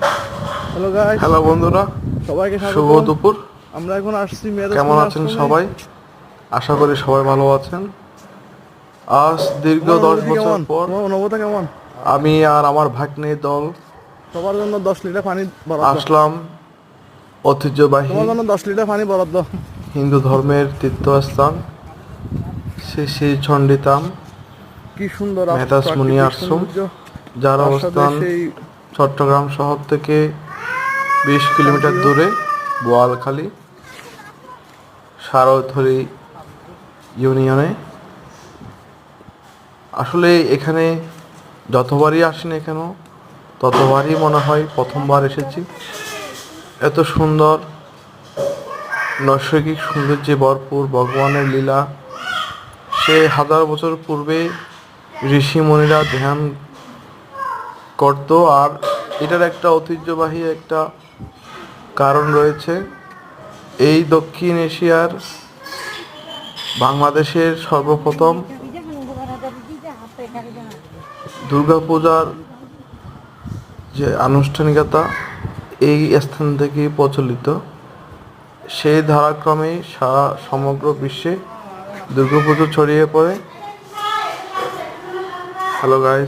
Hello guys, hello বন্ধুরা, সবাইকে শুভ স্বাগত। দুপুর। আমরা এখন আসছি মেয়াদ কেমন আছেন সবাই? আশা করি সবাই ভালো আছেন। আজ দীর্ঘ তোমার 10 অনুভূতি বছর কেমন? পর তোমার অনুভূতি কেমন? আমি আর আমার ভাগ্নে দল সবার জন্য 10 লিটার পানি বরাদ্দ। আসলাম ঐতিহ্যবাহী তোমার জন্য 10 লিটার পানি বরাদ্দ। হিন্দু ধর্মের তীর্থস্থান শ্রী শ্রী চণ্ডীধাম কি সুন্দর মেধাসমণি প্রাকৃতিক আশ্রম, সৌন্দর্য, যার তার সাথে অবস্থান সেই চট্টগ্রাম শহর থেকে 20 কিলোমিটার শান্তিও। দূরে, বোয়ালখালী সারথরি ইউনিয়নে। আসলে এখানে যতবারই আসি না কেন ততবারই মনে হয় প্রথমবার এসেছি। এত সুন্দর নৈসর্গিক সৌন্দর্যে ভরপুর ভগবানের লীলা। সে হাজার বছর পূর্বে ঋষিমুনিরা ধ্যান করত। আর এটার একটা ঐতিহ্যবাহী একটা কারণ রয়েছে। এই দক্ষিণ এশিয়ার বাংলাদেশের সর্বপ্রথম দুর্গাপূজার যে আনুষ্ঠানিকতা এই স্থান থেকেই প্রচলিত। সেই ধারাক্রমেই সারা সমগ্র বিশ্বে দুর্গাপুজো ছড়িয়ে পড়ে। Hello guys.